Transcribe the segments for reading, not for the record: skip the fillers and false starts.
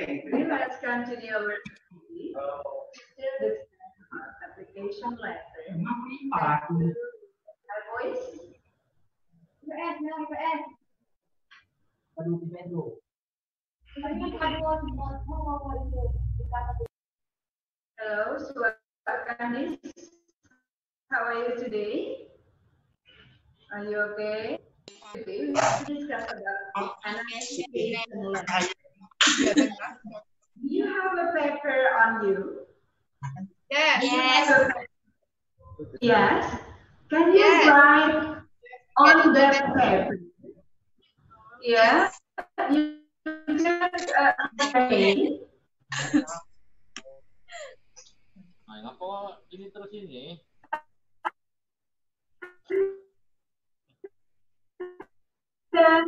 Okay, let's continue our activity. Still this application letter. Our voice. Hello, Suakanis. How are you today? Are you okay? Today we have to discuss about an application letter. Do you have a paper on you? Yes. Yes. Can you write on that paper? Yes. You can write. Apa ini terus ini? Then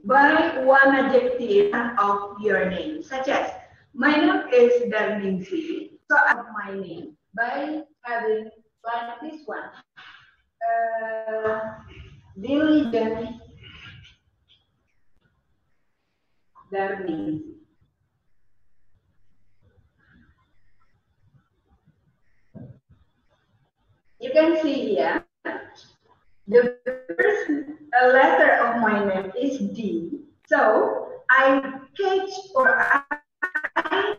by one adjective of your name, such as my name is Darningsi, so I have my name by having like this one, diligent Darningsi. You can see here, the first letter of my name is D. So I catch or I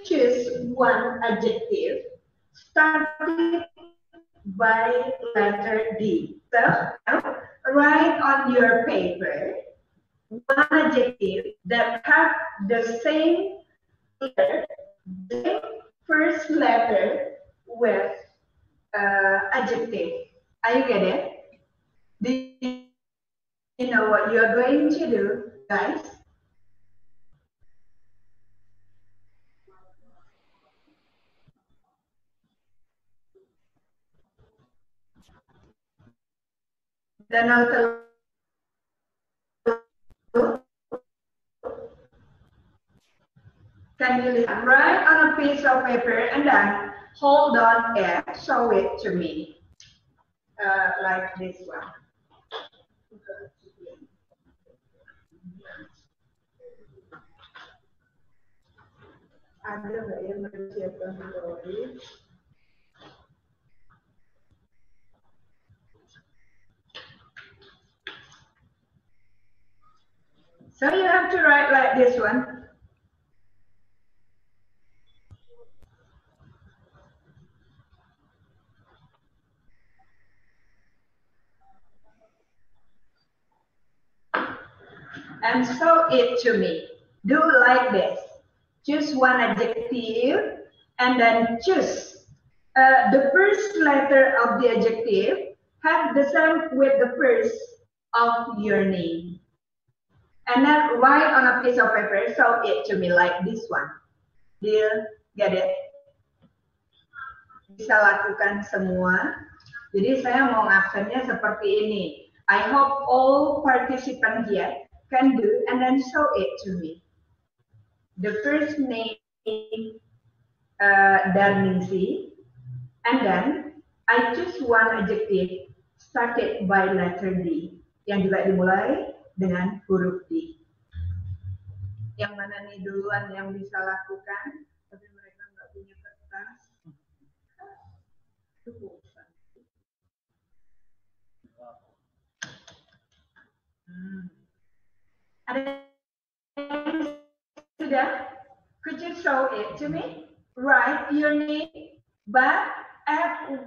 choose one adjective starting by letter D. So write on your paper one adjective that have the same letter, the same first letter with adjective. Are you get it? Do you know what you are going to do, guys? Then I'll tell you. Can you write on a piece of paper and then hold on and show it to me? Like this one. Ada nggak yang menyiapkan story? So you have to write like this one. And show it to me. Do like this. Choose one adjective and then choose the first letter of the adjective have the same with the first of your name. And then write on a piece of paper, show it to me like this one. Deal? Get it? Bisa lakukan semua. Jadi saya mau ngaksennya seperti ini. I hope all participants here can do and then show it to me. The first name Darningsi, and then I choose one adjective started by letter D yang juga dimulai dengan huruf D. Yang mana nih duluan yang bisa lakukan? Tapi mereka nggak punya kertas. Ada sudah? Could you show it to me? Write your name, but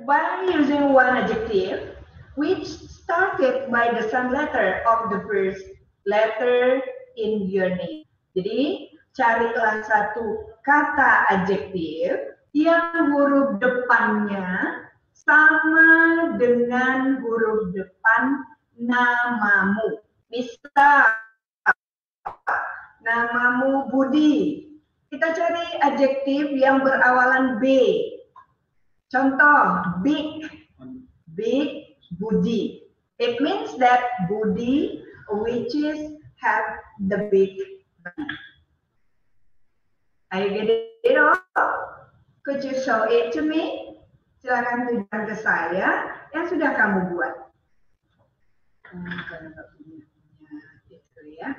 by using one adjective which started by the same letter of the first letter in your name. Jadi carilah satu kata adjektif yang huruf depannya sama dengan huruf depan namamu. Misal namamu Budi. Kita cari adjektif yang berawalan B. Contoh, big Budi. It means that Budi which is have the big body. Are you getting it all? Could you show it to me? Silakan tunjukkan ke saya yang sudah kamu buat. Karena nggak punya itu ya.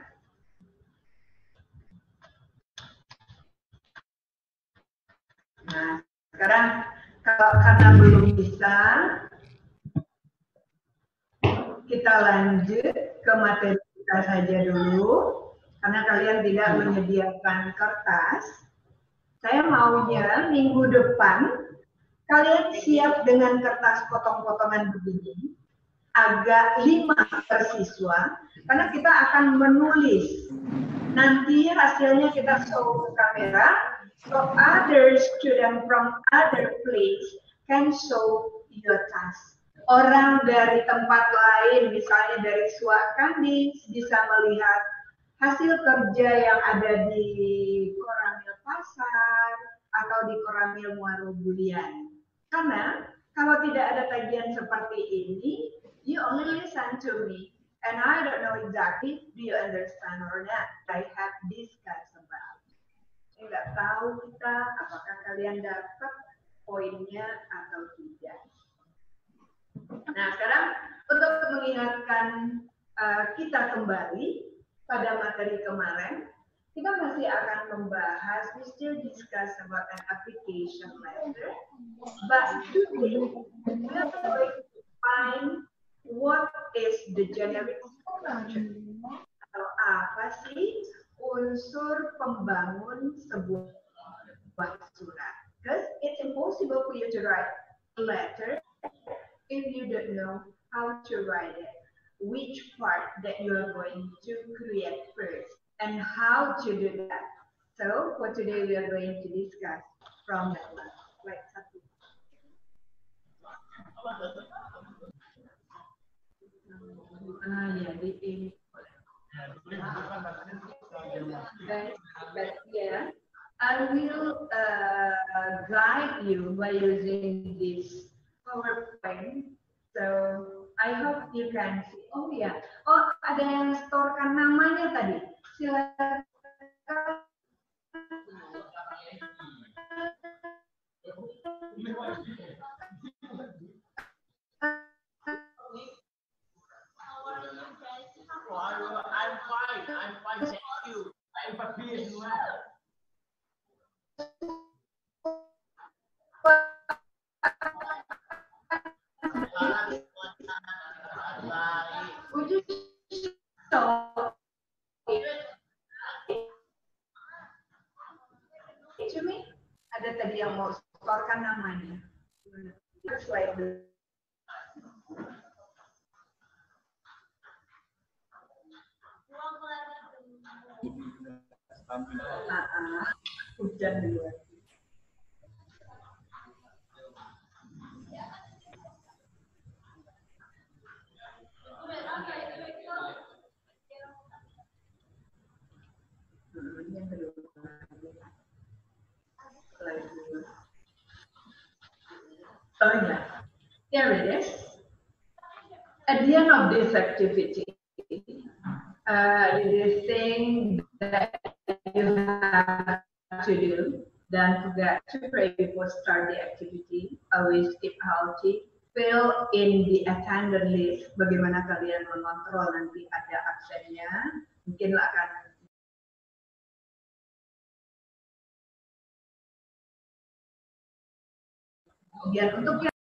Nah, sekarang kalau karena belum bisa, kita lanjut ke materi kita saja dulu. Karena kalian tidak menyediakan kertas, saya maunya minggu depan kalian siap dengan kertas potong-potongan begini, agak 5 per siswa, karena kita akan menulis. Nanti hasilnya kita show ke kamera, so other student from other place can show your task. Orang dari tempat lain, misalnya dari Suakandis, bisa melihat hasil kerja yang ada di Koramil Pasar atau di Koramil Muaro Bulian. Karena kalau tidak ada kajian seperti ini, you only listen to me, and I don't know exactly do you understand or not. I have discussed about. Saya nggak tahu kita apakah kalian dapat poinnya atau tidak. Nah, sekarang untuk mengingatkan kita kembali pada materi kemarin, kita masih akan membahas, we still discuss about an application letter, but today we are going to find what is the generic structure, atau apa sih unsur pembangun sebuah surat. Because it's impossible for you to write a letter if you don't know how to write it, which part that you are going to create first, and how to do that. So for today we are going to discuss from that one. Like satu. Ya, di ini. But yeah, I will guide you by using this PowerPoint. So I hope you can see. Oh ya, oh ada yang storekan namanya tadi. Silakan. I'm fine, thank you. I'm happy as well. Would you show to me? Ada tadi yang mau storekan namanya. Slide dulu. Hujan dulu. Oh yeah, there it is. At the end of this activity, the thing that you have to do, don't forget to pray before start the activity. Always keep healthy. Fill in the attendance list. Bagaimana kalian mengontrol nanti ada absennya? Mungkin akan kemudian untuk yang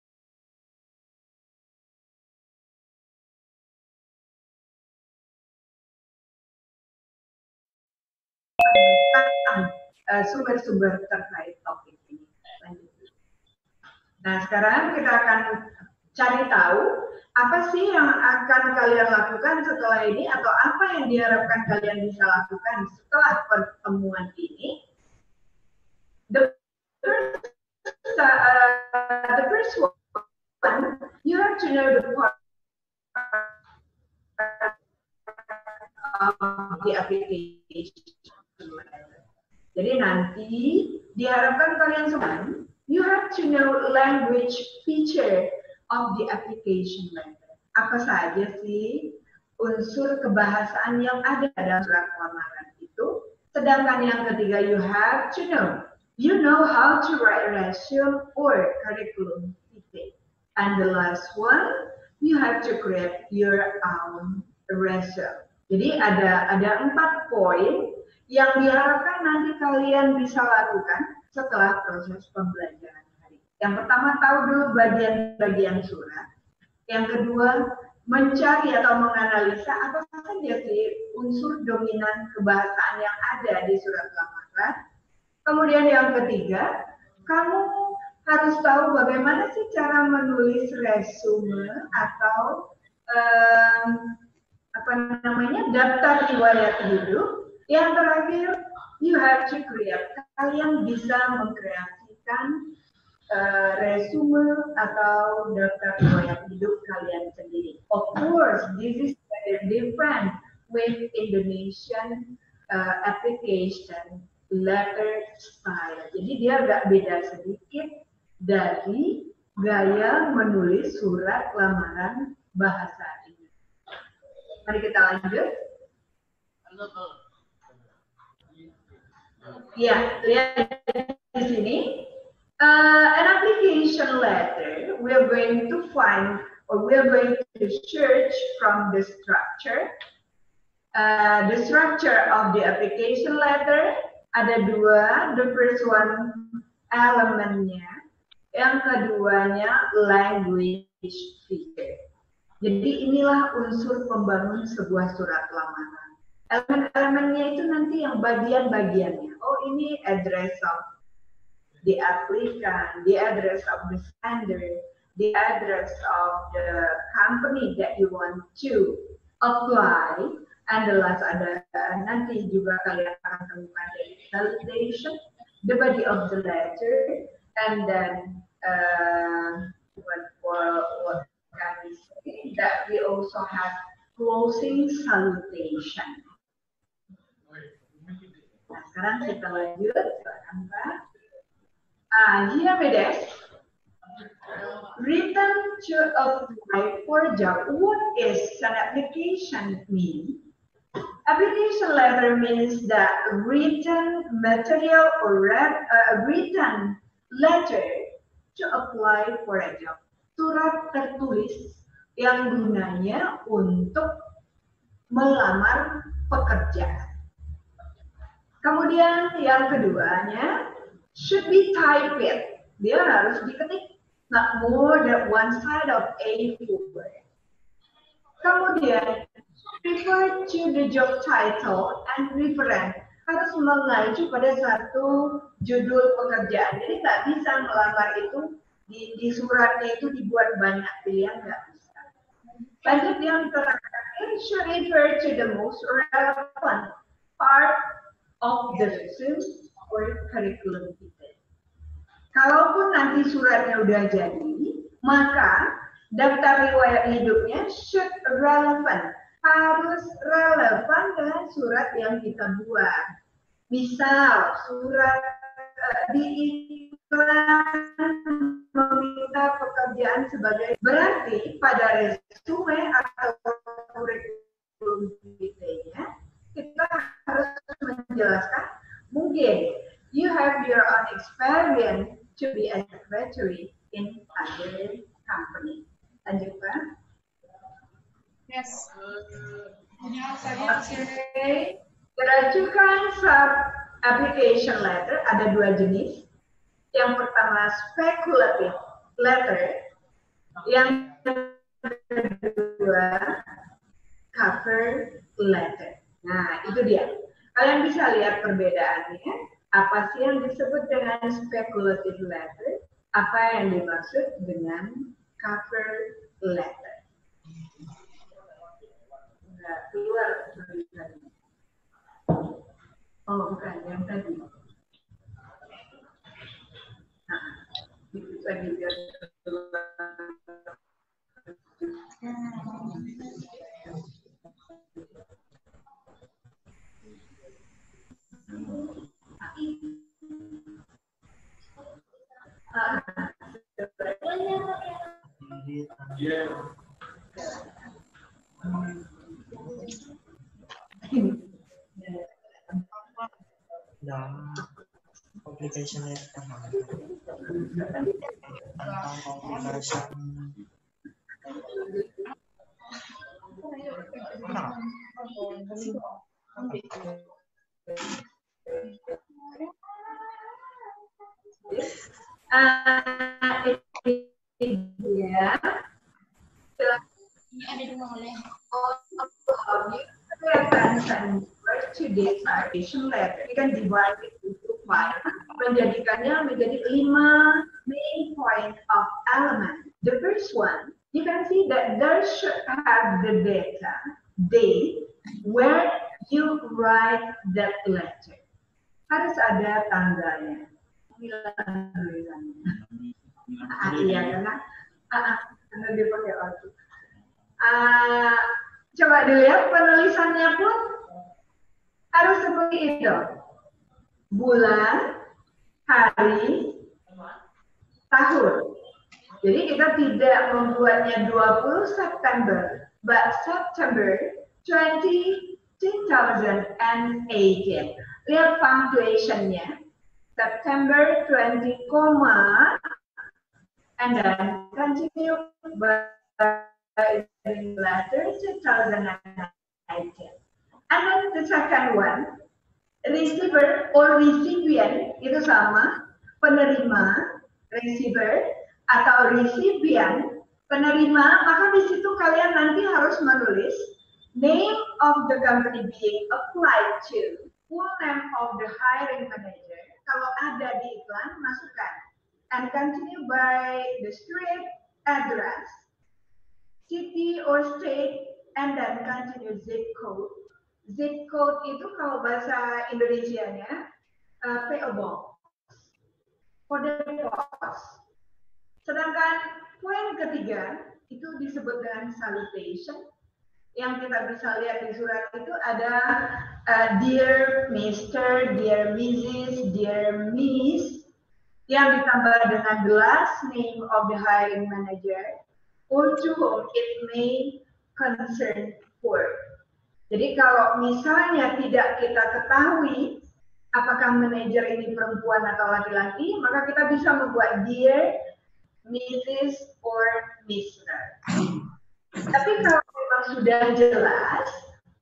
sumber-sumber terkait topik ini. Nah, sekarang kita akan cari tahu apa sih yang akan kalian lakukan setelah ini atau apa yang diharapkan kalian bisa lakukan setelah pertemuan ini. The first one, you have to know the part of the application. Jadi nanti diharapkan kalian semua, you have to know language feature of the application letter. Apa saja sih unsur kebahasaan yang ada dalam surat lamaran itu? Sedangkan yang ketiga, you have to know. You know how to write resume or curriculum. And the last one, you have to create your own resume. Jadi ada 4 poin yang diharapkan nanti kalian bisa lakukan setelah proses pembelajaran hari. Yang pertama, tahu dulu bagian-bagian surat. Yang kedua, mencari atau menganalisa apa saja sih unsur dominan kebahasaan yang ada di surat lamaran. Kemudian yang ketiga, kamu harus tahu bagaimana sih cara menulis resume atau daftar riwayat hidup. Yang terakhir, you have to create. Kalian bisa mengkreasikan resume atau daftar riwayat hidup kalian sendiri. Of course, this is very different with Indonesian application letter style. Jadi dia agak beda sedikit dari gaya menulis surat lamaran bahasa Inggris. Mari kita lanjut. Ya, lihat di sini. An application letter, we are going to find or we are going to search from the structure. The structure of the application letter ada dua. The first one elemennya, yang keduanya language feature. Jadi inilah unsur pembangun sebuah surat lamaran. Elemen-elemennya itu nanti yang bagian-bagiannya. Oh, ini address of the applicant, the address of the sender, the address of the company that you want to apply, and the last ada nanti juga kalian akan temukan dari salutation, the body of the letter, and then what can we say, that we also have closing salutation. Nah, sekarang kita lanjut ke angka. Here it is. Written to apply for job. What is an application mean? Application letter means that written material or written letter to apply for a job. Surat tertulis yang gunanya untuk melamar pekerjaan. Kemudian yang keduanya, should be typed. Dia harus diketik, not more than one side of A4. Kemudian, refer to the job title and reference. Harus mengacu pada satu judul pekerjaan. Jadi nggak bisa melamar itu di suratnya itu dibuat banyak pilihan, nggak bisa. Lanjut yang terakhir, should refer to the most relevant part of the resume or curriculum kita. Kalaupun nanti suratnya udah jadi, maka daftar riwayat hidupnya should relevant, harus relevan dengan surat yang kita buat. Misal surat di iklan meminta pekerjaan sebagai, berarti pada resume atau kurikulum kita harus menjelaskan, mungkin you have your own experience to be a secretary in other company. Lanjut, Pak. Yes. Okay. Beracukan sub application letter ada dua jenis. Yang pertama speculative letter, yang kedua cover letter. Nah, itu dia. Kalian bisa lihat perbedaannya. Apa sih yang disebut dengan speculative letter? Apa yang dimaksud dengan cover letter? Nggak keluar tulisannya. Oh, bukan yang tadi. Nah, bisa dilihat keluar. Application letter tentang application. Today's citation letter. We can divide it into 5, menjadikannya menjadi 5 main point of element. The first one, you can see that there should have the date, where you write that letter. Harus ada tanggalnya. Iya, karena dia pakai auto. Coba dilihat penulisannya pun harus seperti itu. Bulan, hari, tahun. Jadi kita tidak membuatnya 20 September, but September 2018. Lihat punctuationnya. September 20, and then continue by letter 2019. And then the second one, receiver or recipient, itu sama, penerima, receiver, atau recipient, penerima, maka di situ kalian nanti harus menulis name of the company being applied to, full name of the hiring manager. Kalau ada di iklan, masukkan. And continue by the street, address, city or state, and then continue zip code. Zip code itu kalau bahasa Indonesianya PO Box, kode pos. Sedangkan poin ketiga itu disebut dengan salutation. Yang kita bisa lihat di surat itu ada Dear Mr., Dear Mrs., Dear Miss, yang ditambah dengan the last name of the hiring manager or to whom it may concern for. Jadi kalau misalnya tidak kita ketahui apakah manajer ini perempuan atau laki-laki, maka kita bisa membuat Dear Mrs. or Mr. Tapi kalau memang sudah jelas,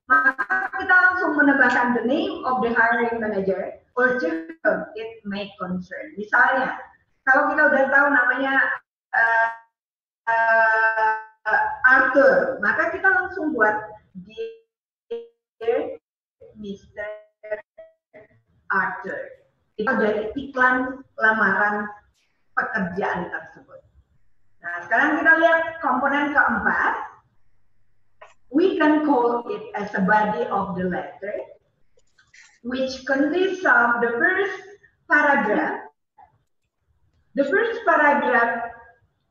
maka kita langsung menambahkan the name of the hiring manager or to whom it may concern. Misalnya, kalau kita udah tahu namanya Arthur, maka kita langsung buat Dear Mr. Arthur. Itu dari iklan lamaran pekerjaan tersebut. Nah, sekarang kita lihat komponen keempat. We can call it as a body of the letter, which consists of the first paragraph. The first paragraph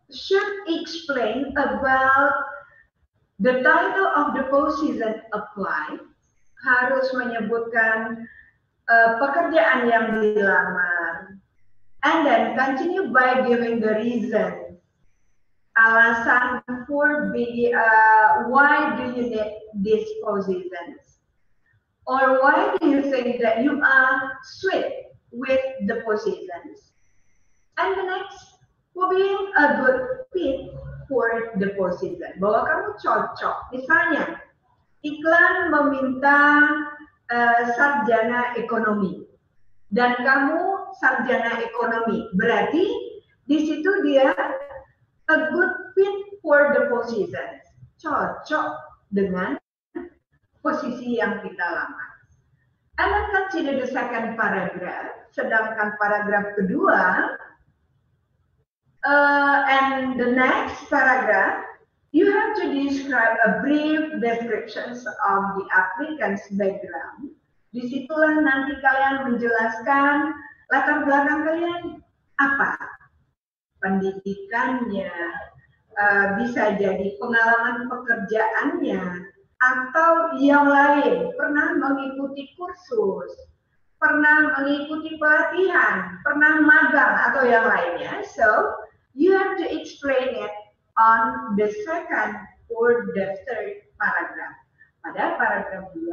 should explain about the title of the position applied, harus menyebutkan pekerjaan yang dilamar, and then continue by giving the reason, alasan for why do you need these positions, or why do you think that you are sweet with the positions, and the next, for being a good fit for the position, bahwa kamu cocok. Misalnya, iklan meminta sarjana ekonomi, dan kamu sarjana ekonomi, berarti di situ dia a good fit for the position, cocok dengan posisi yang kita lamar. And then consider the second paragraph, sedangkan paragraf kedua, and the next paragraph, you have to describe a brief descriptions of the applicant's background. Disitulah nanti kalian menjelaskan latar belakang kalian apa, pendidikannya, bisa jadi pengalaman pekerjaannya, atau yang lain, pernah mengikuti kursus, pernah mengikuti pelatihan, pernah magang, atau yang lainnya. So, you have to explain it on the second or the third paragraph, pada paragraf 2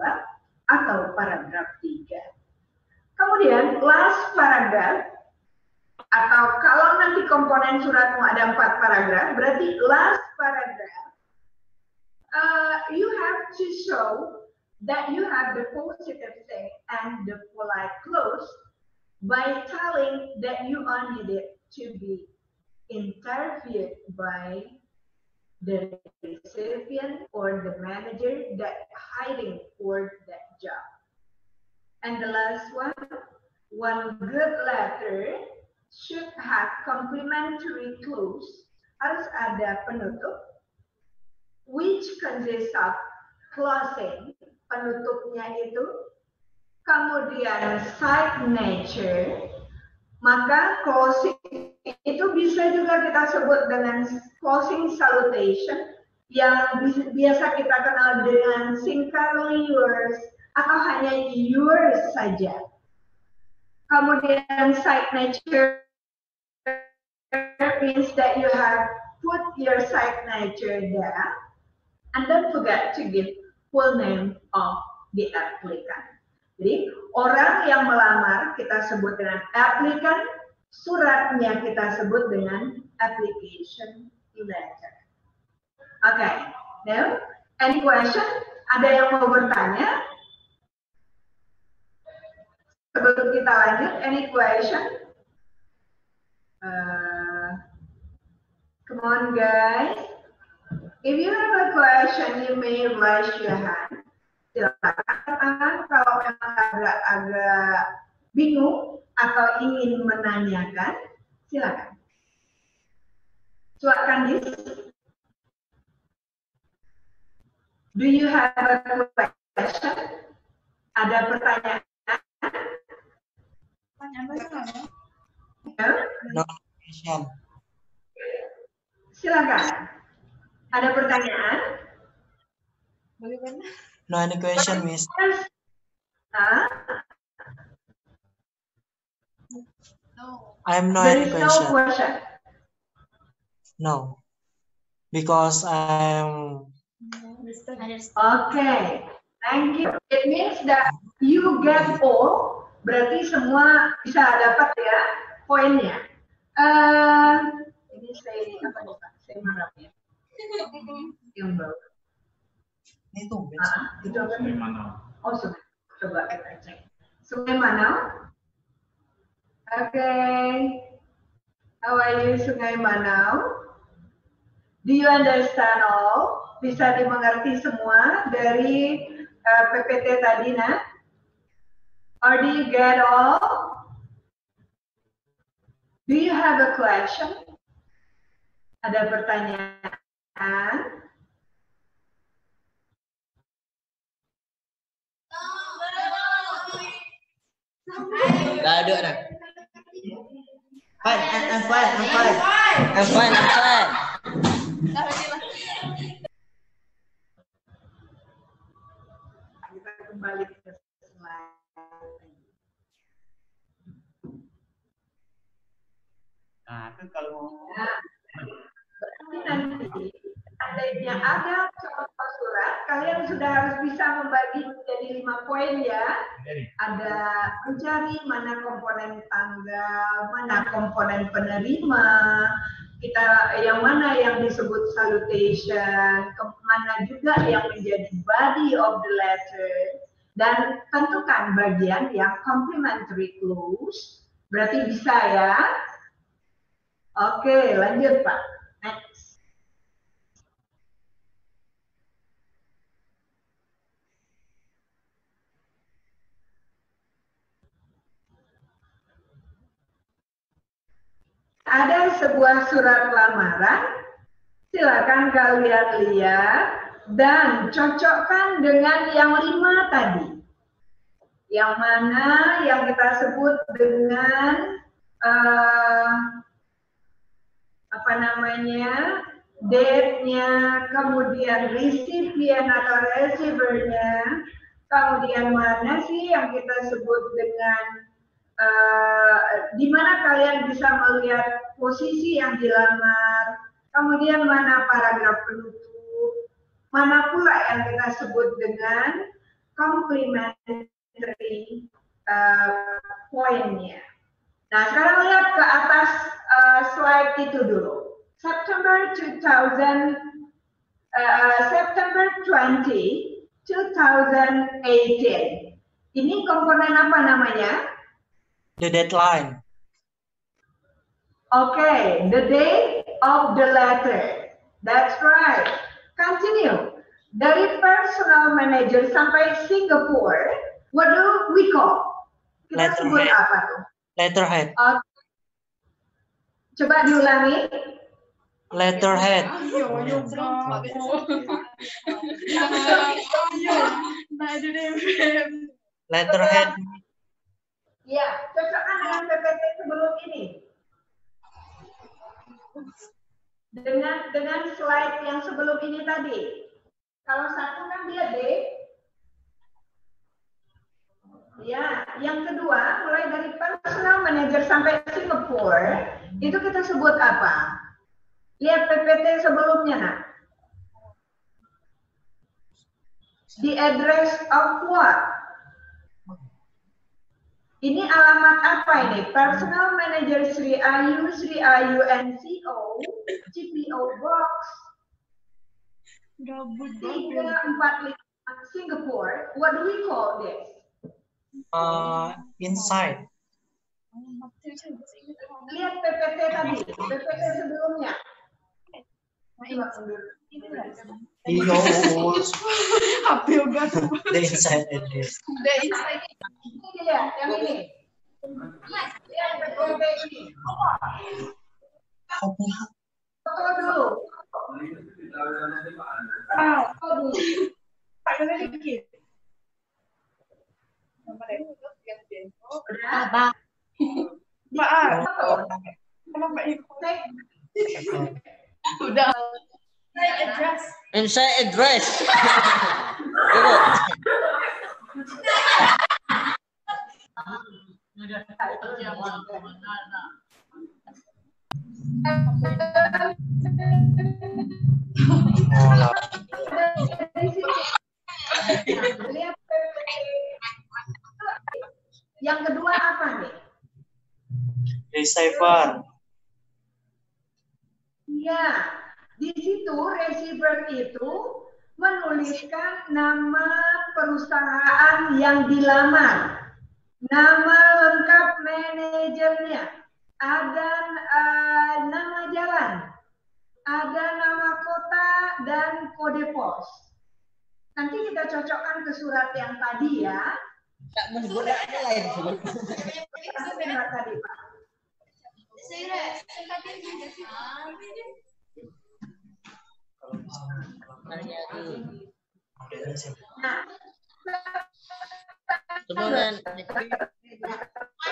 atau paragraf 3. Kemudian last paragraph, atau kalau nanti komponen suratmu ada 4 paragraf, berarti last paragraph, you have to show that you have the positive thing and the polite clause by telling that you are needed to be interviewed by the recipient or the manager that hiring for that job. And the last one good letter should have complementary clause, harus ada penutup, which consists of closing, penutupnya itu, kemudian signature, maka closing itu bisa juga kita sebut dengan closing salutation yang biasa kita kenal dengan sincerely yours atau hanya yours saja. Kemudian signature means that you have put your signature there, and don't forget to give full name of the applicant. Jadi orang yang melamar kita sebut dengan applicant, suratnya kita sebut dengan application letter. Okay, now any question? Ada yang mau bertanya? Sebelum kita lanjut, any question? Come on guys. If you have a question, you may raise your hand. Silakan kalau memang agak bingung atau ingin menanyakan, silakan. Silakan Dis. Do you have a question? Ada pertanyaan? No question. Silakan. Ada pertanyaan? No any question, Miss. I have no any question. question. No, because I'm. Okay, thank you. It means that you get all, berarti semua bisa dapat ya poinnya. Ini saya apa nih Pak? Saya marahnya. Yang baru. Ini tuh. Itu apa? Sungai Manau. Oh, Sungai. Coba kita cek. Sungai Manau. Okay. How are you, Sungai Manau? Do you understand all? Bisa dimengerti semua dari PPT tadi, nah? Or do you get all? Do you have a question? Ada pertanyaan? Gak ada dah. Fine, I'm fine. I'm fine. Kita kembali ke slide. Nah, itu kalau Nanti seandainya ada contoh surat, kalian sudah harus bisa membagi menjadi 5 poin ya. Ada mencari mana komponen tanggal, mana komponen penerima, kita yang mana yang disebut salutation, mana juga yang menjadi body of the letter, dan tentukan bagian yang complementary clause. Berarti bisa ya. Oke, lanjut Pak. Next. Ada sebuah surat lamaran, silakan kalian lihat dan cocokkan dengan yang 5 tadi. Yang mana yang kita sebut dengan apa namanya, date-nya, kemudian recipient atau receiver-nya, kemudian mana sih yang kita sebut dengan di mana kalian bisa melihat posisi yang dilamar, kemudian mana paragraf penutup, mana pula yang kita sebut dengan complementary point-nya. Nah, sekarang lihat ke atas slide itu dulu. September 20, September 20, 2018. Ini komponen apa namanya? The deadline. Okay, the date of the letter. That's right. Continue. Dari personal manager sampai Singapore, what do we call? Kita sebut Letterhead. apa tuh? Letterhead. Coba diulangi. Letterhead. Letterhead. Ya, cocokkan dengan PPT sebelum ini. Dengan slide yang sebelum ini tadi. Kalau satu kan dia D. Ya, yang kedua mulai dari personal manager sampai Singapore itu kita sebut apa? Lihat PPT sebelumnya, nak. The address of what? Ini alamat apa ini? Personal manager Sri Ayu NCO, GPO Box 345 Singapore. What do we call this? Inside. Lihat PPT tadi, PPT sebelumnya. Coba mundur. The inside address. Ini lihat, yang ini. Lihat PPT ini. Foto dulu. Foto dulu. Inside address. Lihat yang kedua apa nih? Receiver. Ya, di situ receiver itu menuliskan nama perusahaan yang dilamar, nama lengkap manajernya, ada nama jalan, ada nama kota dan kode pos. Nanti kita cocokkan ke surat yang tadi ya. Tak menggunakan lain. Surat tadi, Pak. Nah,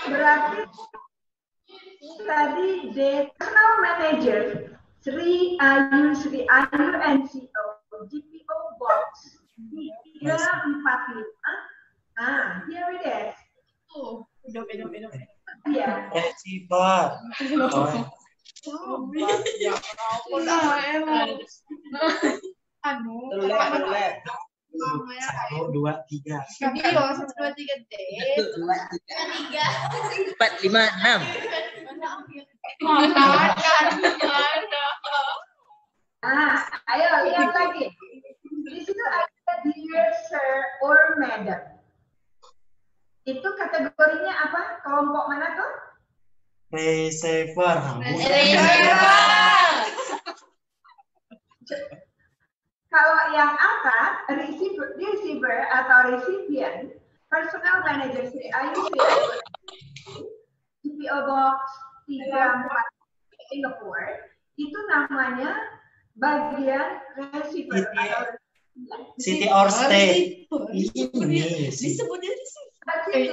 berarti tadi personal manager Sri Ayu NCO GPO Box 345. Here it is. Yeah. Receiver. Satu, dua, tiga. 1, 2, 3 D. 4, 5, 6. Ayo lihat lagi. Di situ ada dear sir or madam. Itu kategorinya apa? Kelompok mana tuh? Receiver. Kalau yang atas, receiver atau recipient, personal manager Sri Ayu GPO Box 34 Singapore, itu namanya bagian receiver atau City or state. Ini sih. city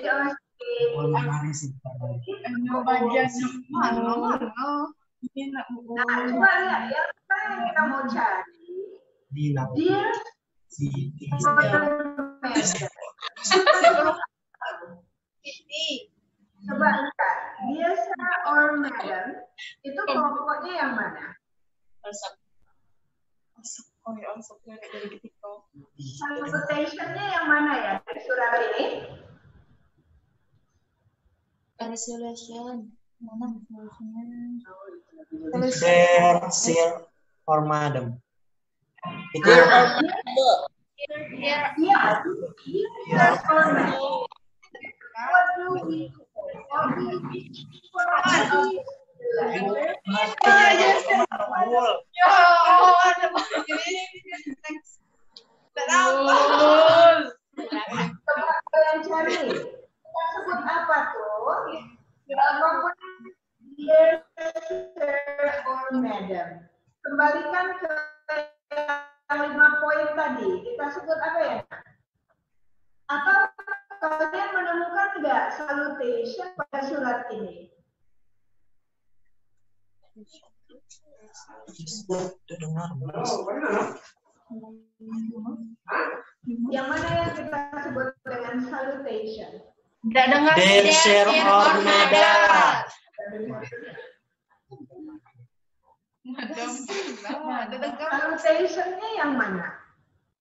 or state. Nah, coba lihat yang kita mau cari. Dear City. Coba lihat, dear sir or madam, itu kelompoknya yang mana? Salutation-nya yang mana ya dari surat ini? Resolution. Mana Sir or madam. Itu Iya, dear or madam. What do we Coba kalian cari. Kita sebut apa tuh? Dear sir or madam. Kembalikan ke 5 poin tadi. Kita sebut apa ya? Atau kalian menemukan nggak salutation pada surat ini? Yang mana yang kita sebut dengan salutation? Tidak dengar. Dear sir or madam. Salutation-nya yang mana?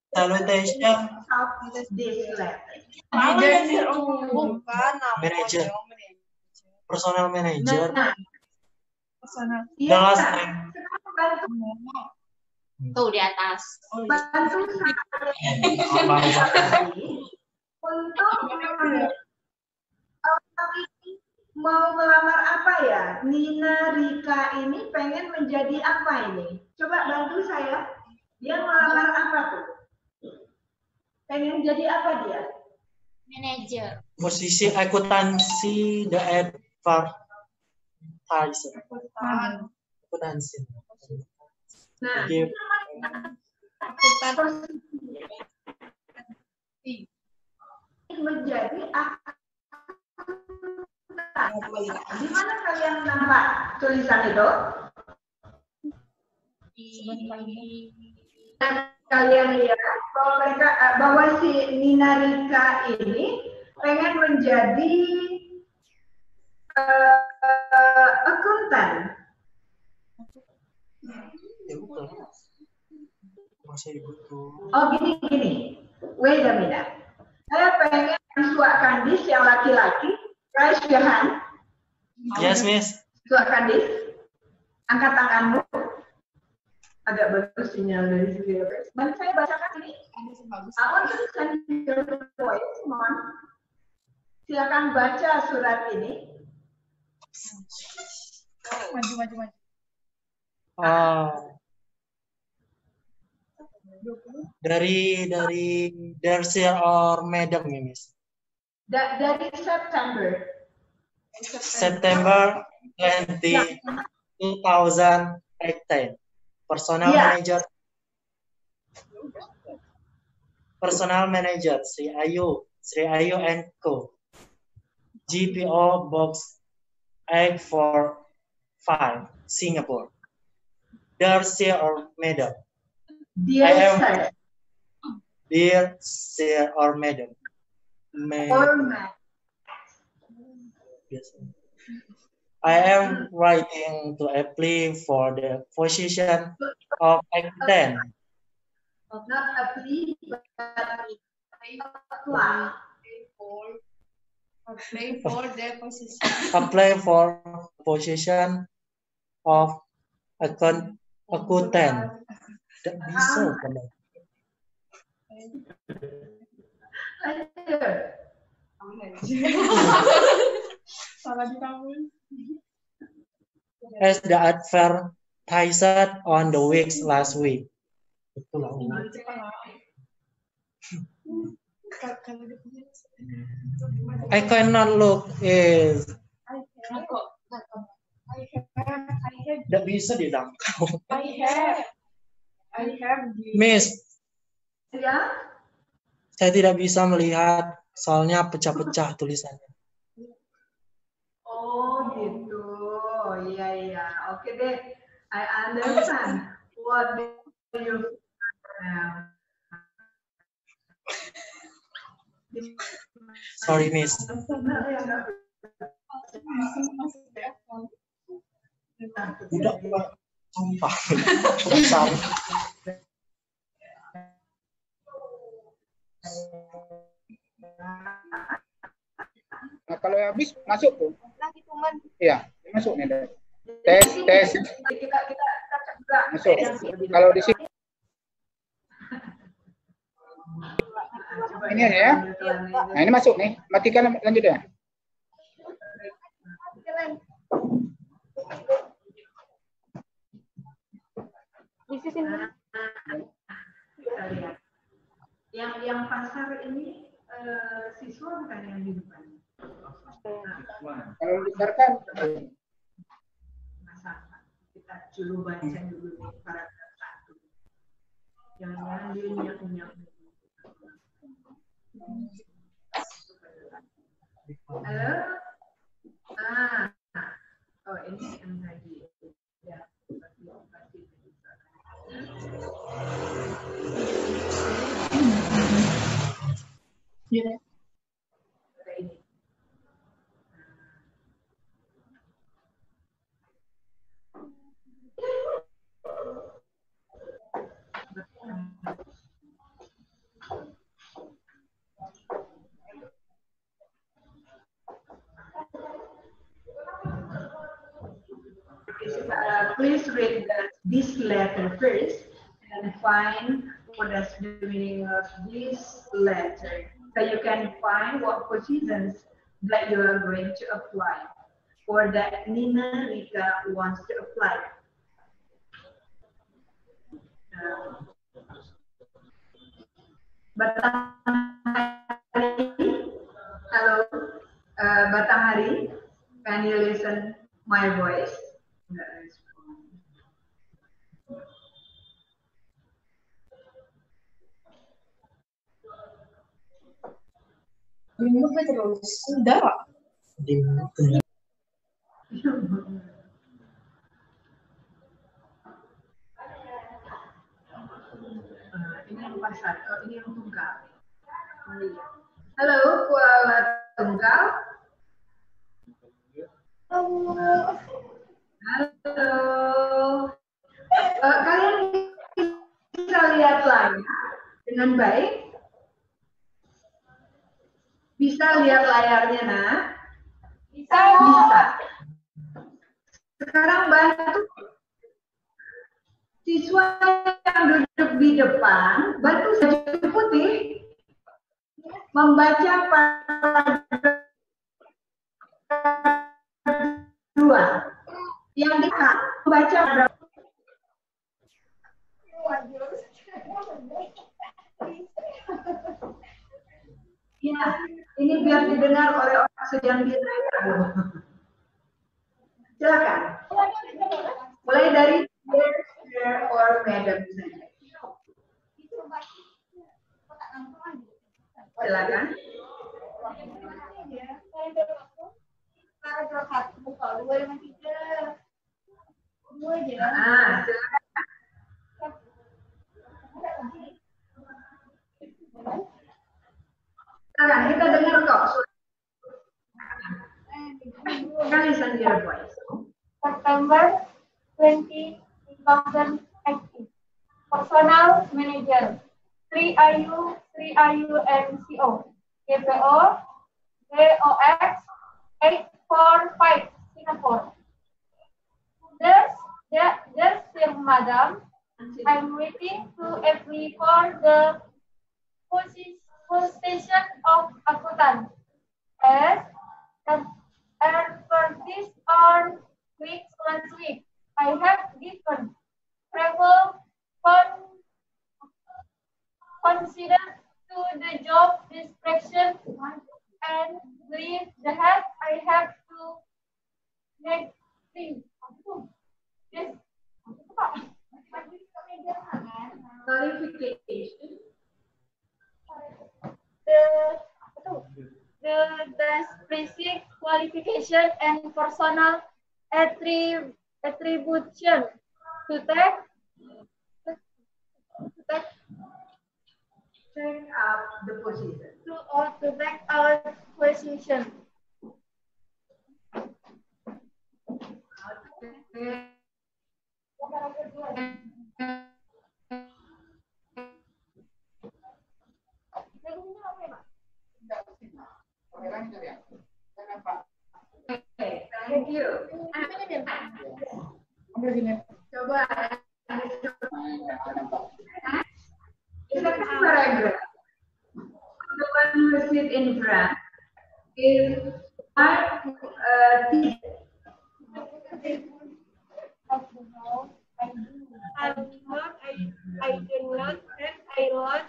Salutation Of this letter. manager. Personal manager. Nah, The last iya. name. Sekarang bantu Tuh di atas. bantu saya untuk mau melamar apa ya? Nina Rika ini pengen menjadi apa ini? Coba bantu saya. Dia melamar apa tuh? Pengen jadi apa dia? Manager. Posisi akuntansi the advertiser. Akuntansi. Nah, Give menjadi di mana kalian nampak tulisan itu? Kalian lihat bahwa mereka bahwa si Nina Rika ini pengen menjadi akuntan. masih butuh. Oh gini. Wait a minute. Saya pengen suak kandis yang laki-laki. Raise your hand. Yes, Miss. Suak kandis. Angkat tanganmu. Agak bagus sinyal dari sini. Mari saya bacakan ini. I want to send your voice, Mon. Silakan baca surat ini. Maju. Dari Dear Sir or Madam ya, Miss. Dari September 2018. Personal Yeah. manager Sri Ayu and Co. GPO Box 845 Singapore. Dear Sir or Madam. Dear Sir Dear Sir or Madam. or Madam. Yes. I am writing to apply for the position of accountant. Not apply, but apply. Apply for the position. Apply for position of accountant. Tidak bisa kan? As the advertised on the weeks last week. Betul lah. I cannot look is. Tidak bisa dijangkau. Miss, Ya, saya tidak bisa melihat soalnya pecah-pecah tulisannya. oh gitu. Iya. Oke deh. I understand. What do you Sorry, Miss. Udah, sumpah. Sorry. Nah, kalau habis masuk tuh. Lagi cuman. Iya, masuk nih. Tes. Kita juga. Masuk. Kalau di sini ini ya. Nah, ini masuk nih. Matikan lanjut ya. This is in Kita lihat. Yang pasar ini siswa bukan yang di depan. Kalau dibesarkan, Masalah. Kita dulu baca dulu nih paragraf 1. Jangan dia minyak-minyak. Halo? Oh ini yang tadi. Ya, pasti bisa. Ada ini. Please read this letter first and find what is the meaning of this letter. So you can find what positions that you are going to apply or that Nina Rika wants to apply. Batanghari, hello, Batanghari, can you listen my voice? Ini yang pasar, ini yang tunggal. Halo, Kuala Tunggal. Halo. Kalian bisa lihat layar dengan baik? Bisa lihat layarnya, Nak? Bisa. Sekarang bantu siswa yang duduk di depan, bantu saja putih membaca paragraf 2. Yang dekat membaca paragraf. Ya, ini biar didengar oleh orang sedang direka. Silakan. Mulai dari dear or madam saja. Silakan. paragraf 1 buka 2 dengan 3. 2 aja. Silakan. Silakan, kita dengar kok. Can listen to your voice. September 20, 2018. Personal Manager 3IU NCO GPO BOX 845 Singapore. Dear Madam, I'm waiting to apply for the position of accountant. As advertised on weeks last week, I have given travel consider to the job description and believe that I have to make things. Yes. Clarification. The basic qualification and personal attribution to take up the position. to take our position. Okay. Okay, thank you. Coba the second paragraph. The one who sit in front is I do not have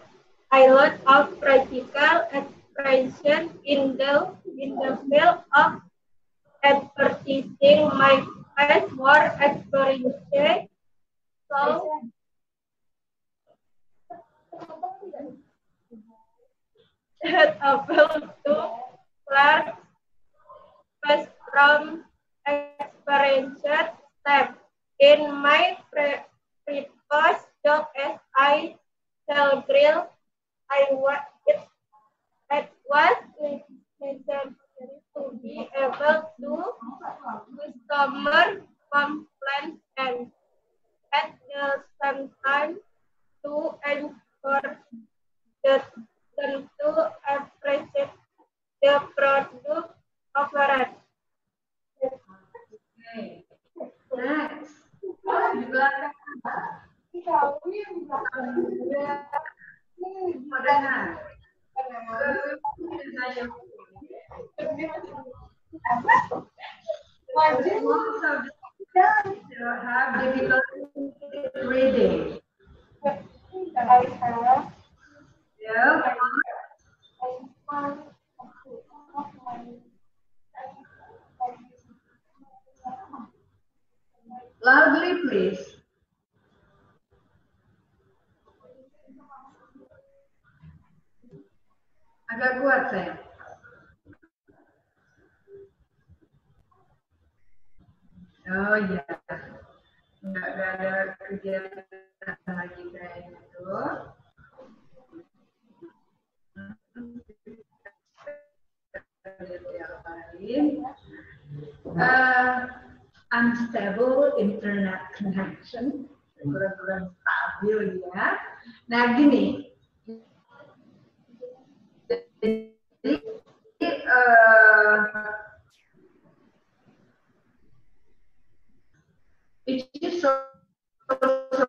a lot of practical experience in the field of advertising. My past work experience so able to learn best from experience step in my previous job as I sell grill. It was necessary to be able to customer complaints and at the same time to ensure that them to appreciate the product offered. Okay. Next. Di belakang. Moderna. Most of the students have difficulty reading. Yeah. Loudly, please. Agak kuat saya. Oh iya. Nggak ada kegiatan lagi kayak gitu. Yang lain. Unstable internet connection. Kurang-kurang stabil ya. Nah gini. Jadi, it is also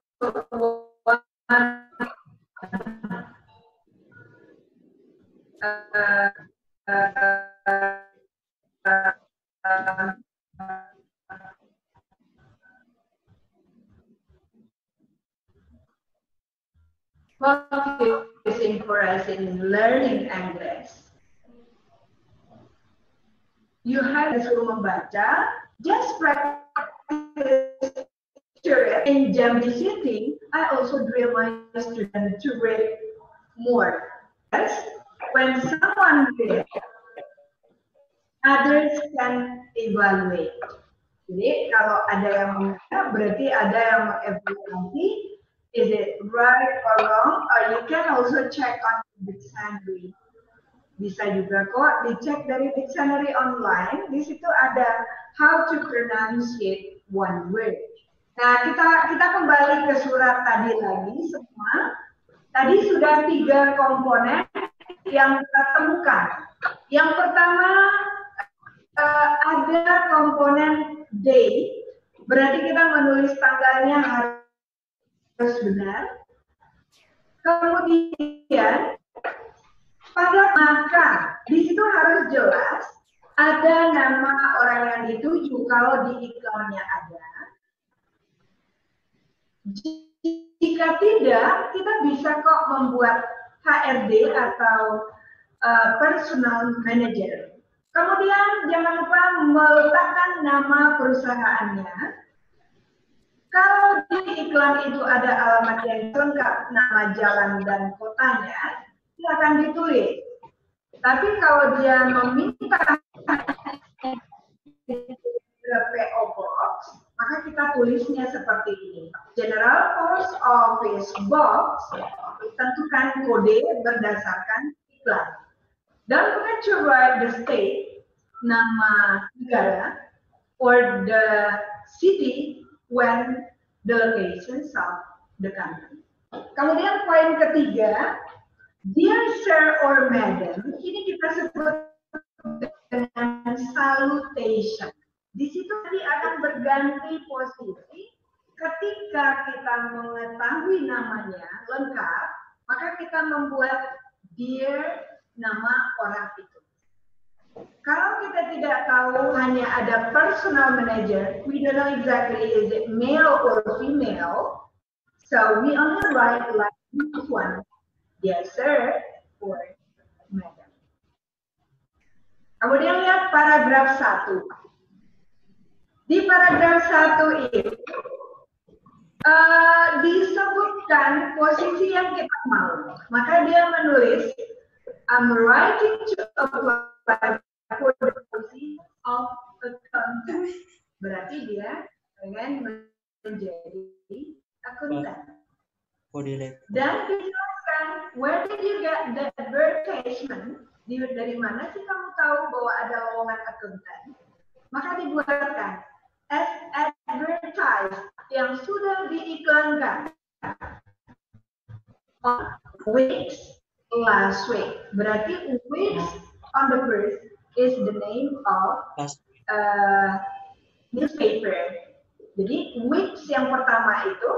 focusing for us in learning English. You have disuruh membaca, just practice in Jambi City. I also drill my students to read more. Yes, when someone reads, others can evaluate. Jadi kalau ada yang membaca, berarti ada yang mengevaluasi. Is it right or wrong? Or you can also check on the dictionary. Bisa juga kok dicek dari dictionary online. Di situ ada how to pronounce it one word. Nah, kita kembali ke surat tadi lagi semua. Tadi sudah 3 komponen yang kita temukan. Yang pertama ada komponen day. Berarti kita menulis tanggalnya harus benar. Kemudian pada maka di situ harus jelas ada nama orang yang dituju kalau di iklannya ada. Jika tidak, kita bisa kok membuat HRD atau personal manager. Kemudian jangan lupa meletakkan nama perusahaannya. Kalau di iklan itu ada alamat yang lengkap, nama jalan dan kotanya, silakan ditulis. Tapi kalau dia meminta PO Box, maka kita tulisnya seperti ini. General Post Office Box, tentukan kode berdasarkan iklan. Don't forget to write the state, nama negara, or the city when the locations of the country. Kemudian poin ketiga, dear sir or madam, ini kita sebut dengan salutation. Di situ tadi akan berganti posisi ketika kita mengetahui namanya lengkap, maka kita membuat dear nama orang itu. Kalau kita tidak tahu, hanya ada personal manager, we don't know exactly is it male or female, So we only write like this one. Yes, sir, or madam. Kemudian lihat paragraf 1. Di paragraf 1 itu disebutkan posisi yang kita mau. Maka dia menulis, I'm writing to apply for the position of accountant. Berarti dia pengen menjadi akuntan. Dan dijelaskan, where did you get the advertisement? Dari mana sih kamu tahu bahwa ada lowongan akuntan? Maka dibuatkan as advertised, yang sudah diiklankan on weeks last week. Berarti weeks on the first is the name of newspaper. Jadi weeks yang pertama itu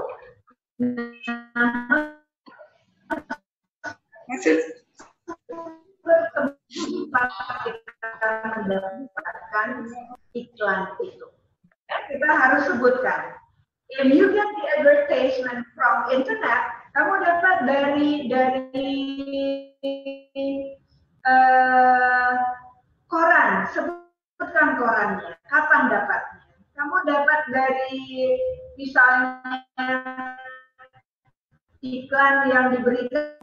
mendapatkan iklan itu. Kita harus sebutkan. If you get the advertisement from internet, kamu dapat dari koran. Sebutkan korannya. Kapan dapatnya? Kamu dapat dari misalnya iklan yang diberikan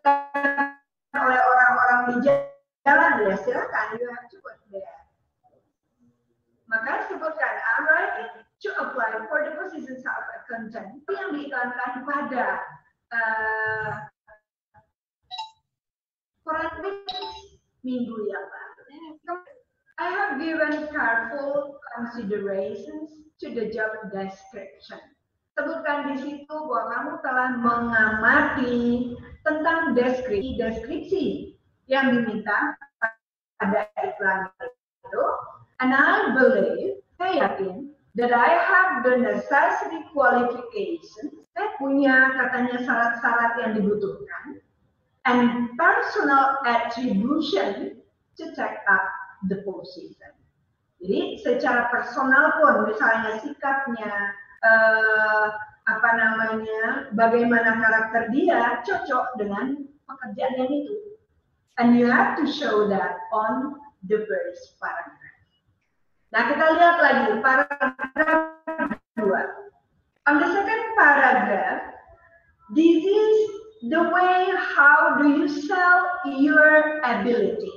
oleh orang-orang di jalan, ya silakan, you have to put there. Maka sebutkan, I'm writing to apply for the positions of accountant yang diiklankan pada koran minggu yang lalu. I have given careful considerations to the job description. Sebutkan di situ bahwa kamu telah mengamati tentang deskripsi yang diminta pada iklan itu. And I believe, saya yakin, that I have the necessary qualifications. Saya punya katanya syarat-syarat yang dibutuhkan. And personal attribution to take up the position. Jadi secara personal pun, misalnya sikapnya, bagaimana karakter dia cocok dengan pekerjaan yang itu. And you have to show that on the first paragraph. Nah, kita lihat lagi paragraf 2. On the second paragraph, this is the way how do you sell your ability.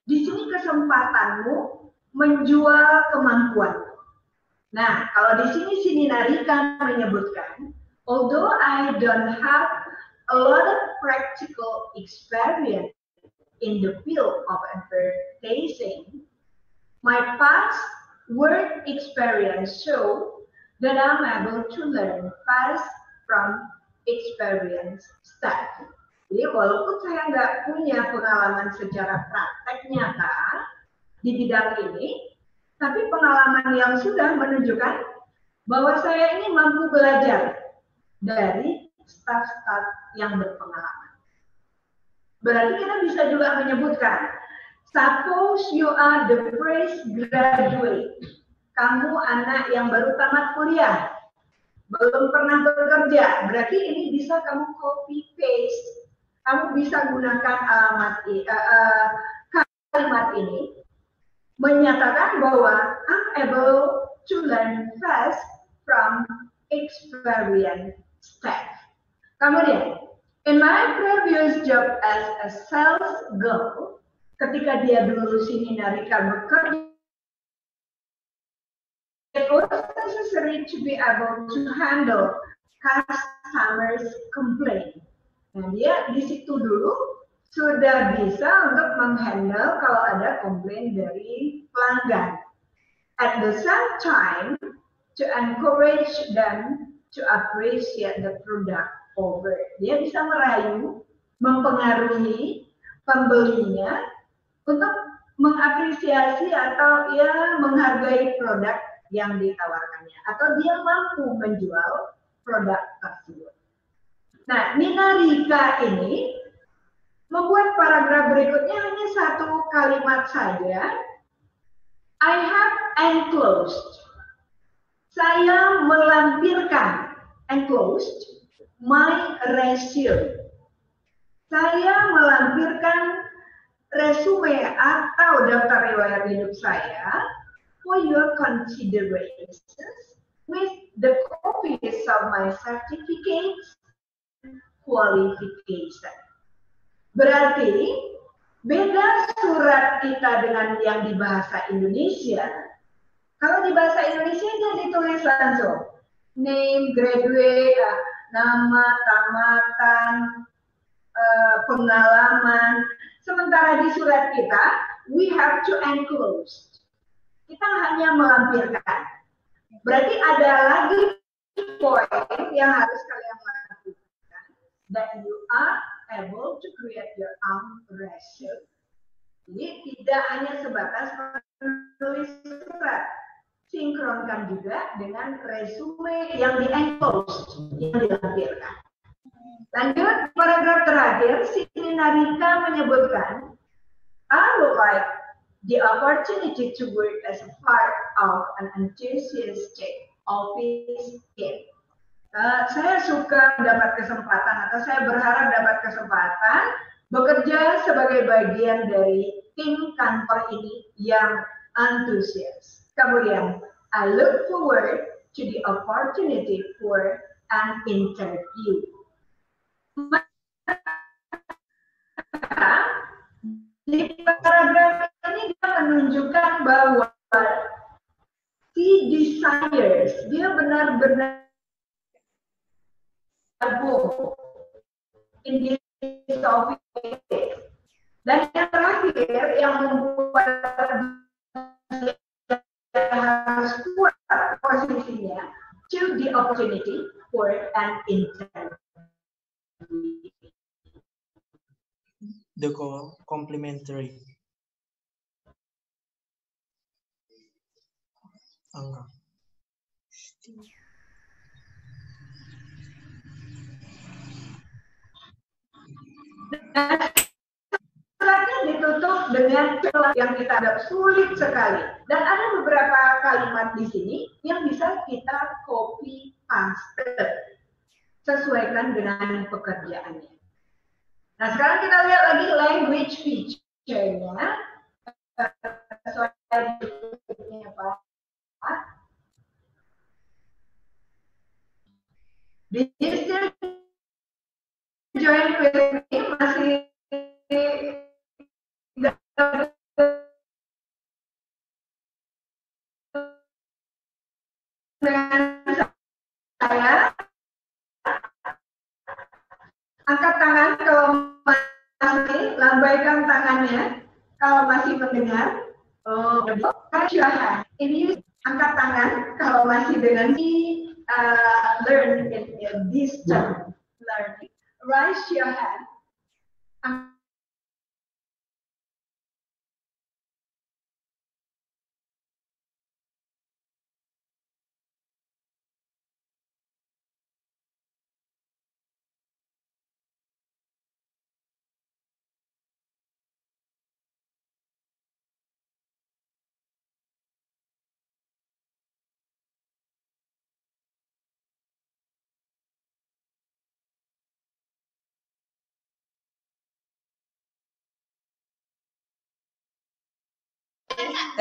Di sini kesempatanmu menjual kemampuan. Nah, kalau di sini Narika menyebutkan, although I don't have a lot of practical experience in the field of advertising, my past work experience show that I'm able to learn fast from experienced staff. Jadi walaupun saya nggak punya pengalaman secara praktek nyata di bidang ini, tapi pengalaman yang sudah menunjukkan bahwa saya ini mampu belajar dari staf-staf yang berpengalaman. Berarti kita bisa juga menyebutkan, suppose you are the fresh graduate. Kamu anak yang baru tamat kuliah, belum pernah bekerja. Berarti ini bisa kamu copy paste. Kamu bisa gunakan kalimat ini menyatakan bahwa I'm able to learn fast from experienced staff. Kemudian, in my previous job as a sales girl, ketika dia dulu Narika bekerja, it was necessary to be able to handle customers' complaint. Nah, dia di situ dulu sudah bisa untuk menghandle kalau ada komplain dari pelanggan. At the same time, to encourage them to appreciate the product over. Dia bisa merayu, mempengaruhi pembelinya untuk mengapresiasi atau ya menghargai produk yang ditawarkannya, atau dia mampu menjual produk tersebut. Nah, Narika ini membuat paragraf berikutnya hanya satu kalimat saja. I have enclosed. Saya melampirkan, enclosed, my resume. Saya melampirkan resume atau daftar riwayat hidup saya for your considerations with the copies of my certificates qualification. Berarti beda surat kita dengan yang di bahasa Indonesia. Kalau di bahasa Indonesia dia ditulis langsung name, graduate, nama, tamatan, pengalaman. Sementara di surat kita, we have to enclose. Kita hanya melampirkan. Berarti ada lagi poin yang harus kalian lakukan. That you are able to create your own resume. Jadi tidak hanya sebatas menulis surat, sinkronkan juga dengan resume yang di-enclose, yang dilampirkan. Lanjut, paragraf terakhir, Siti Narika menyebutkan, I would like the opportunity to work as a part of an enthusiastic office team. Saya suka mendapat kesempatan atau saya berharap dapat kesempatan bekerja sebagai bagian dari tim kantor ini yang antusias. Kemudian, I look forward to the opportunity for an interview. Di paragraf ini dia menunjukkan bahwa si desires, dia benar-benar gabung in this office. Dan yang terakhir yang membuat dia harus kuat posisinya, to the opportunity for an interview. The complementary. Angga. Suratnya ditutup dengan celah yang kita anggap sulit sekali. Dan ada beberapa kalimat di sini yang bisa kita copy paste. Sesuaikan dengan pekerjaannya. Nah, sekarang kita lihat lagi language feature-nya. Soalnya Pak. Did you still join with me? Masih dengan saya? Angkat tangan kalau masih, lambaikan tangannya kalau masih mendengar. Oh, raise your hand. Ini angkat tangan kalau masih dengan learn in this term learning. Raise your hand.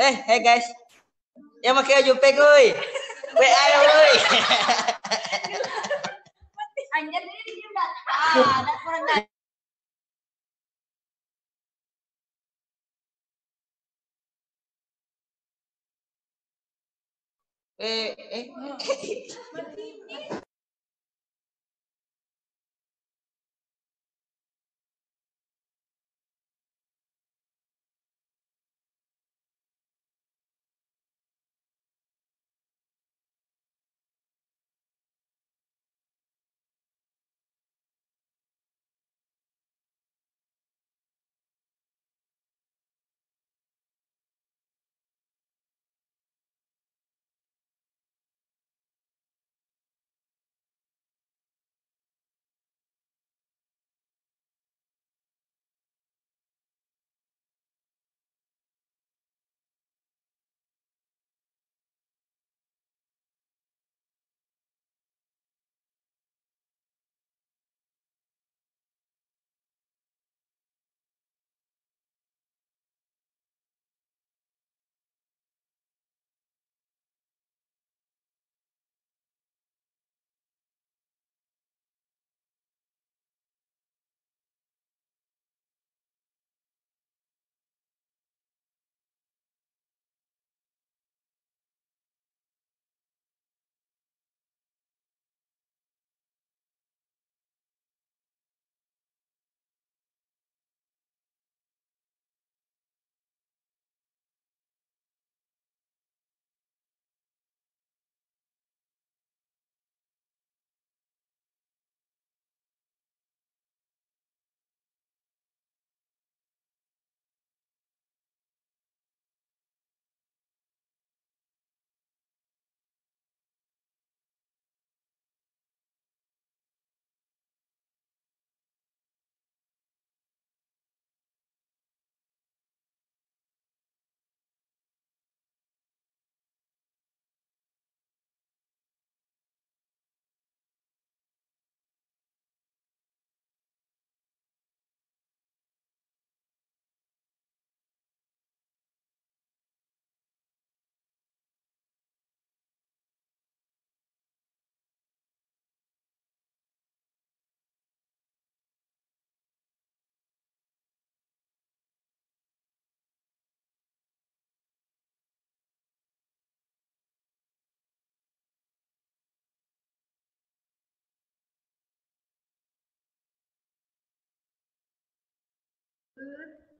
Hey guys. Yang pakai baju pink euy. WA euy. Anjir ini dia udah. Ada kurang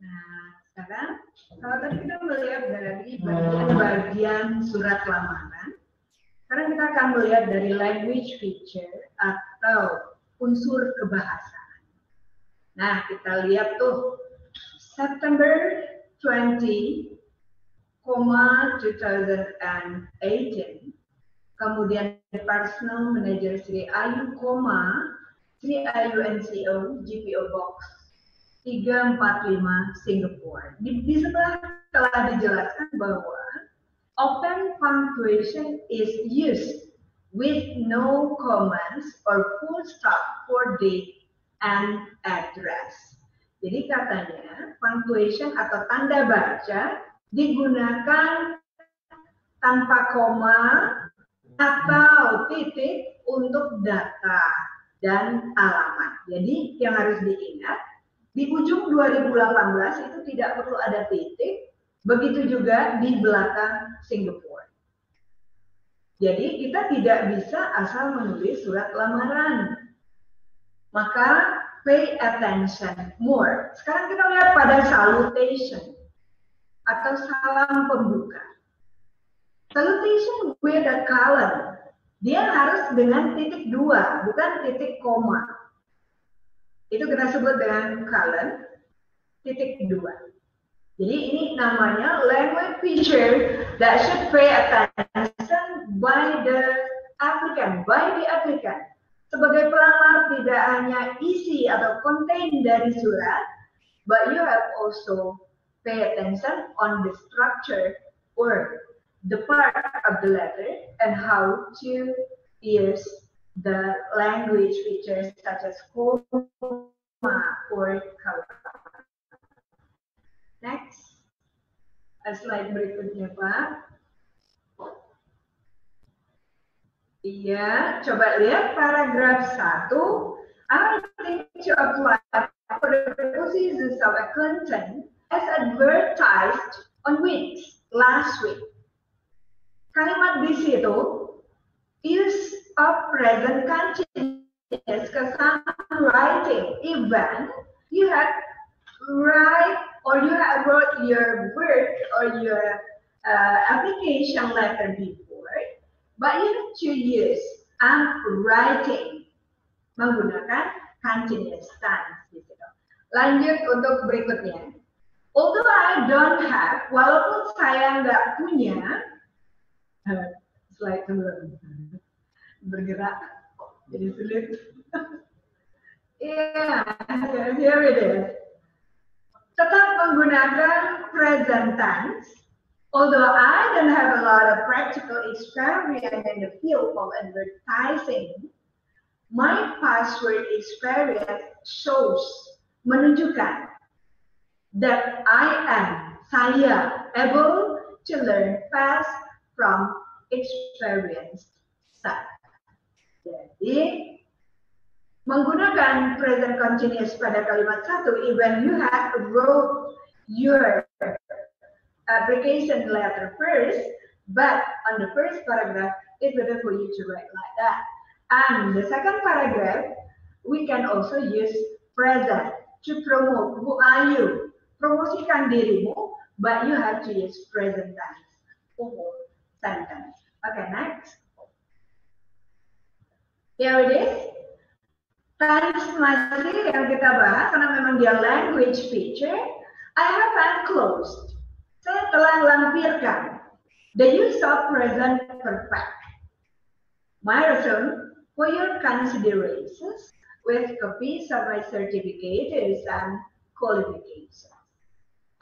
Nah, sekarang kalau tadi kita melihat dari bagian surat lamaran, sekarang kita akan melihat dari language feature atau unsur kebahasaan. Nah, kita lihat tuh September 20, 2018, kemudian personal manager Sri Ayu, Sri Ayu NCO, GPO Box 345 Singapore. Di sebelah telah dijelaskan bahwa open punctuation is used with no commas or full stop for date and address. Jadi katanya punctuation atau tanda baca digunakan tanpa koma atau titik untuk data dan alamat. Jadi yang harus diingat, di ujung 2018 itu tidak perlu ada titik, begitu juga di belakang Singapore. Jadi kita tidak bisa asal menulis surat lamaran. Maka pay attention more. Sekarang kita lihat pada salutation atau salam pembuka. Salutation with a colon, dia harus dengan titik 2, bukan titik koma. Itu kita sebut dengan colon, titik 2. Jadi ini namanya language feature that should pay attention by the applicant, Sebagai pelamar tidak hanya isi atau content dari surat, but you have also pay attention on the structure or the part of the letter and how to use the language features such as comma or colon. Next, slide berikutnya Pak. Iya, coba lihat paragraf 1. I think to apply for the purposes of accountant as advertised on weeks last week. Kalimat di situ, use of present continuous because I'm writing event, you have wrote your work or your application letter before, but you have to use I'm writing menggunakan continuous tense di situ. Lanjut untuk berikutnya. Although I don't have, walaupun saya nggak punya, slide sebelum bergerak jadi sulit. Yeah, here it is. Tetap menggunakan present tense. Although I don't have a lot of practical experience in the field of advertising, my past work experience menunjukkan that saya able to learn fast from experience. Jadi menggunakan present continuous pada kalimat 1, even you have wrote your application letter first, but on the first paragraph it's better for you to write like that. And the second paragraph we can also use present to promote. Who are you? Promosikan dirimu, but you have to use present tense for sentence. Okay, next. Here it is. Tense masih yang kita bahas karena memang dia language feature. I have enclosed. Saya telah lampirkan the use of present perfect. My resume for your considerations with copies of my certificates and qualifications.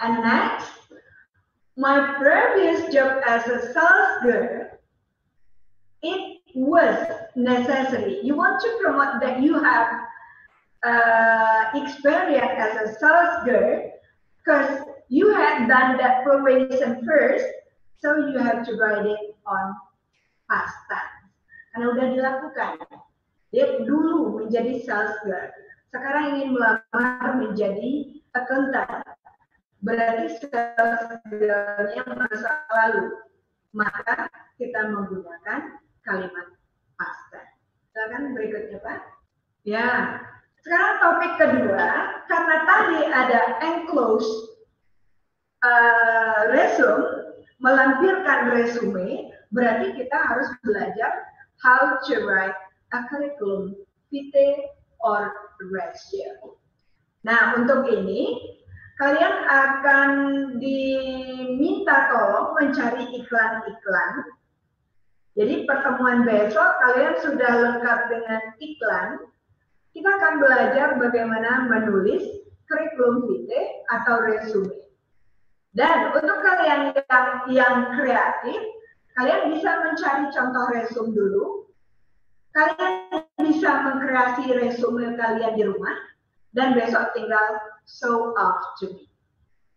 And next, my previous job as a sales girl, it was necessary. You want to promote that you have experience as a sales girl because you had done that probation first, so you have to write it on past tense. Karena udah dilakukan. Dia dulu menjadi sales girl, sekarang ingin melamar menjadi accountant. Berarti sales girl-nya masa lalu. Maka kita menggunakan kalimat past tense. Silakan berikutnya Pak. Ya, sekarang topik kedua, karena tadi ada enclose resume, melampirkan resume, berarti kita harus belajar how to write a curriculum vitae or resume. Nah, untuk ini kalian akan diminta tolong mencari iklan-iklan. Jadi pertemuan besok kalian sudah lengkap dengan iklan. Kita akan belajar bagaimana menulis curriculum vitae atau resume. Dan untuk kalian yang kreatif, kalian bisa mencari contoh resume dulu. Kalian bisa mengkreasi resume kalian di rumah. Dan besok tinggal show off to me.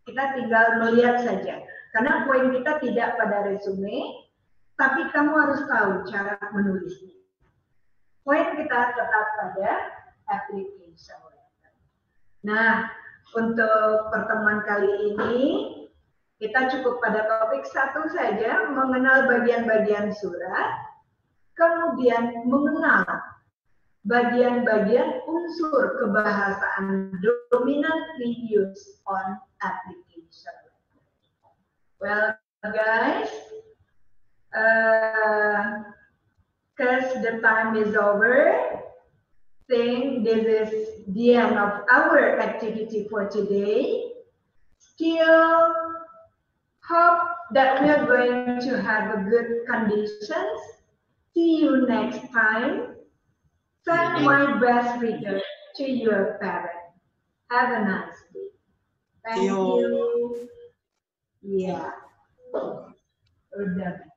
Kita tinggal melihat saja. Karena poin kita tidak pada resume, tapi kamu harus tahu cara menulisnya. Poin kita tetap pada application. Nah, untuk pertemuan kali ini, kita cukup pada topik 1 saja, mengenal bagian-bagian surat, kemudian mengenal bagian-bagian unsur kebahasaan dominantly used on application. Well, guys, because the time is over, think this is the end of our activity for today. Still hope that we are going to have a good conditions. See you next time. Send my best regards to your parents. Have a nice day. Thank you. Yeah. Udah.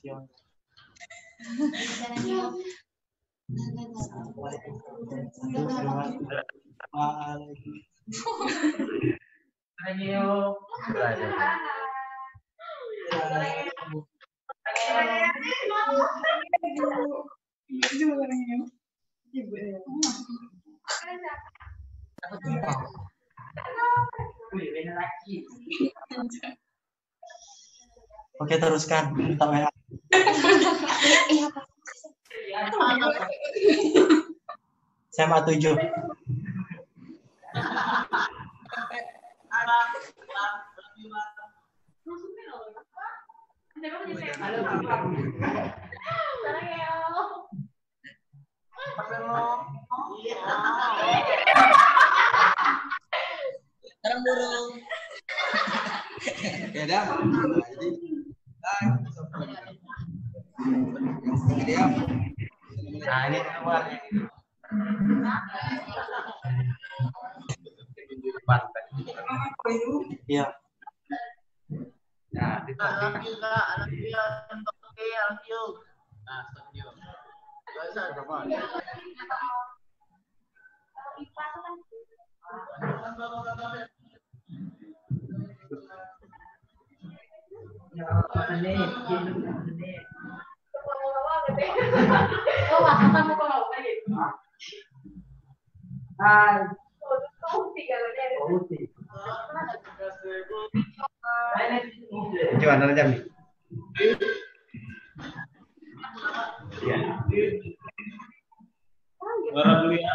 Thank you. Oke, teruskan. Minta WA. SMA 7. Sekarang burung. Ya dah. Jadi dia. Nah, ini keluar. Iya. Nah, itu. Anak you. Nah, stop you. Gimana jam? Barang dulu ya.